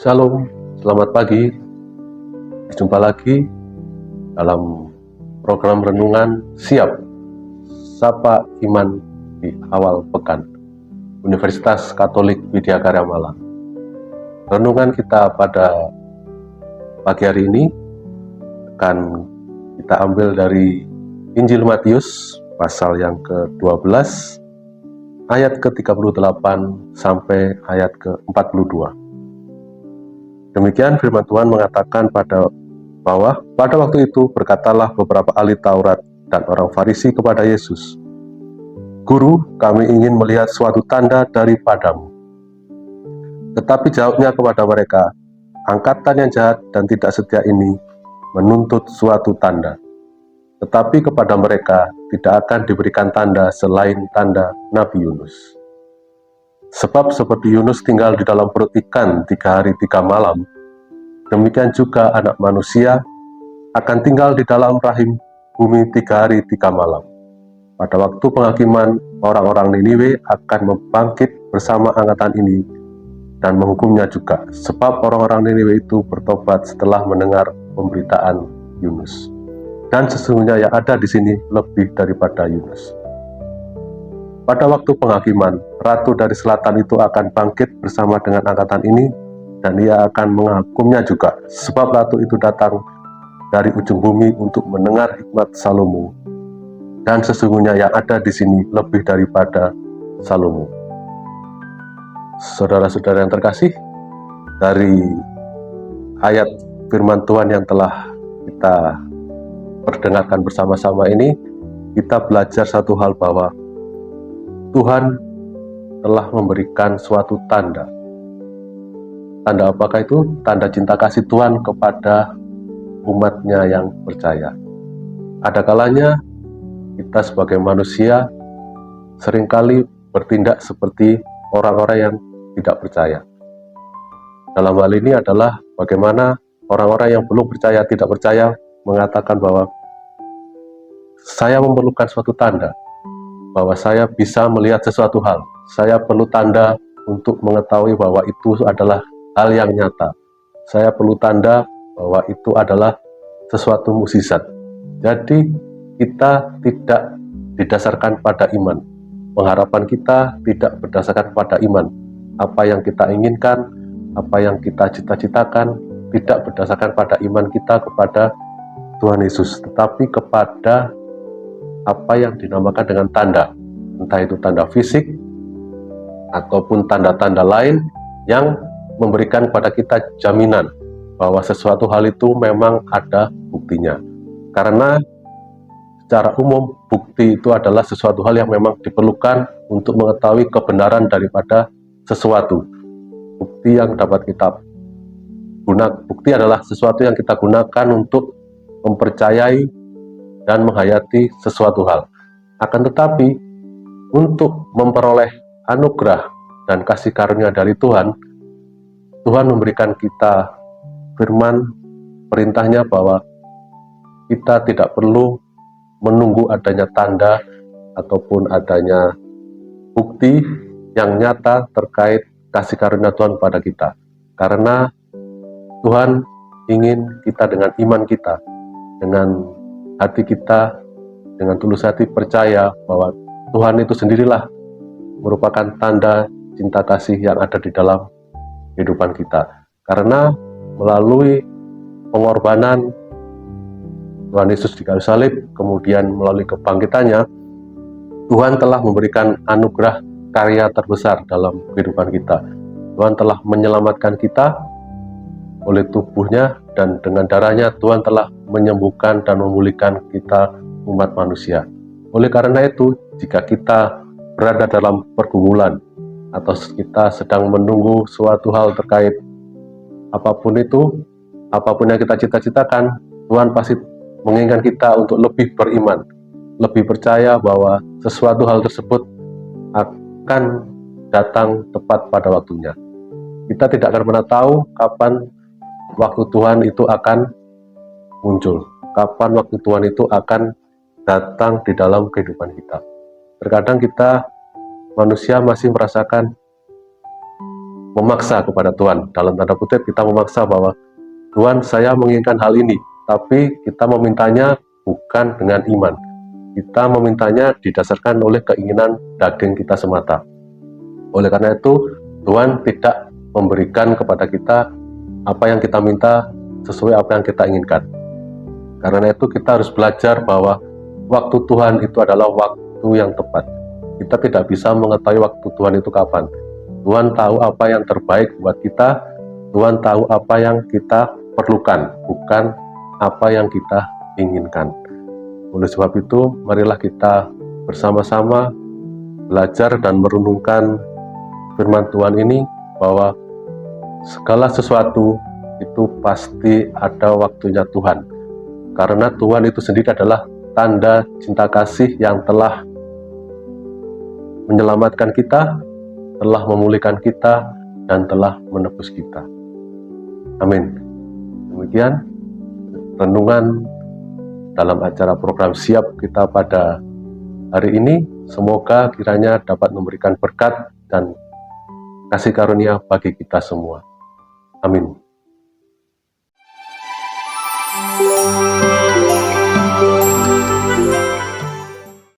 Shalom, selamat pagi. Jumpa lagi dalam program renungan Siap Sapa Iman di awal pekan Universitas Katolik Widya Karya Malang. Renungan kita pada pagi hari ini akan kita ambil dari Injil Matius pasal yang ke-12 ayat ke-38 sampai ayat ke-42. Demikian firman Tuhan mengatakan bahwa pada waktu itu berkatalah beberapa ahli Taurat dan orang Farisi kepada Yesus, "Guru, kami ingin melihat suatu tanda daripadamu." Tetapi jawabnya kepada mereka, "Angkatan yang jahat dan tidak setia ini menuntut suatu tanda. Tetapi kepada mereka tidak akan diberikan tanda selain tanda Nabi Yunus. Sebab seperti Yunus tinggal di dalam perut ikan 3 hari 3 malam, demikian juga Anak Manusia akan tinggal di dalam rahim bumi 3 hari 3 malam. Pada waktu penghakiman, orang-orang Niniwe akan membangkit bersama angkatan ini dan menghukumnya juga, sebab orang-orang Niniwe itu bertobat setelah mendengar pemberitaan Yunus. Dan sesungguhnya yang ada di sini lebih daripada Yunus. Pada waktu penghakiman, ratu dari selatan itu akan bangkit bersama dengan angkatan ini, dan ia akan menghukumnya juga, sebab ratu itu datang dari ujung bumi untuk mendengar hikmat Salomo. Dan sesungguhnya yang ada di sini lebih daripada Salomo. Saudara-saudara yang terkasih, dari ayat firman Tuhan yang telah kita perdengarkan bersama-sama ini, kita belajar satu hal, bahwa Tuhan telah memberikan suatu tanda. Tanda apakah itu? Tanda cinta kasih Tuhan kepada umatnya yang percaya. Ada kalanya kita sebagai manusia seringkali bertindak seperti orang-orang yang tidak percaya. Dalam hal ini adalah bagaimana orang-orang yang belum percaya, tidak percaya, mengatakan bahwa saya memerlukan suatu tanda, bahwa saya bisa melihat sesuatu hal. Saya perlu tanda untuk mengetahui bahwa itu adalah hal yang nyata. Saya perlu tanda bahwa itu adalah sesuatu mukjizat. Jadi kita tidak didasarkan pada iman. Pengharapan kita tidak berdasarkan pada iman. Apa yang kita inginkan, apa yang kita cita-citakan, tidak berdasarkan pada iman kita kepada Tuhan Yesus, tetapi kepada apa yang dinamakan dengan tanda, entah itu tanda fisik ataupun tanda-tanda lain yang memberikan kepada kita jaminan bahwa sesuatu hal itu memang ada buktinya. Karena secara umum bukti itu adalah sesuatu hal yang memang diperlukan untuk mengetahui kebenaran daripada sesuatu. Bukti yang dapat kita gunakan, bukti adalah sesuatu yang kita gunakan untuk mempercayai dan menghayati sesuatu hal. Akan tetapi, untuk memperoleh anugerah dan kasih karunia dari Tuhan, Tuhan memberikan kita firman, perintahnya bahwa kita tidak perlu menunggu adanya tanda ataupun adanya bukti yang nyata terkait kasih karunia Tuhan kepada kita. Karena Tuhan ingin kita dengan iman kita, dengan hati kita, dengan tulus hati percaya bahwa Tuhan itu sendirilah merupakan tanda cinta kasih yang ada di dalam kehidupan kita. Karena melalui pengorbanan Tuhan Yesus di kayu salib, kemudian melalui kebangkitannya, Tuhan telah memberikan anugerah karya terbesar dalam kehidupan kita. Tuhan telah menyelamatkan kita oleh tubuhnya, dan dengan darahnya Tuhan telah menyembuhkan dan memulihkan kita umat manusia. Oleh karena itu, jika kita berada dalam pergumulan atau kita sedang menunggu suatu hal terkait apapun itu, apapun yang kita cita-citakan, Tuhan pasti menginginkan kita untuk lebih beriman, lebih percaya bahwa sesuatu hal tersebut akan datang tepat pada waktunya. Kita tidak akan pernah tahu kapan waktu Tuhan itu akan muncul, kapan waktu Tuhan itu akan datang di dalam kehidupan kita. Terkadang kita manusia masih merasakan memaksa kepada Tuhan. Dalam tanda kutip kita memaksa bahwa Tuhan, saya menginginkan hal ini, tapi kita memintanya bukan dengan iman. Kita memintanya didasarkan oleh keinginan daging kita semata. Oleh karena itu, Tuhan tidak memberikan kepada kita apa yang kita minta sesuai apa yang kita inginkan. Karena itu kita harus belajar bahwa waktu Tuhan itu adalah waktu yang tepat. Kita tidak bisa mengetahui waktu Tuhan itu kapan. Tuhan tahu apa yang terbaik buat kita. Tuhan tahu apa yang kita perlukan, bukan apa yang kita inginkan. Oleh sebab itu, marilah kita bersama-sama belajar dan merenungkan firman Tuhan ini, bahwa segala sesuatu itu pasti ada waktunya Tuhan. Karena Tuhan itu sendiri adalah tanda cinta kasih yang telah menyelamatkan kita, telah memulihkan kita, dan telah menebus kita. Amin. Demikian renungan dalam acara program Siap kita pada hari ini. Semoga kiranya dapat memberikan berkat dan kasih karunia bagi kita semua. Amin.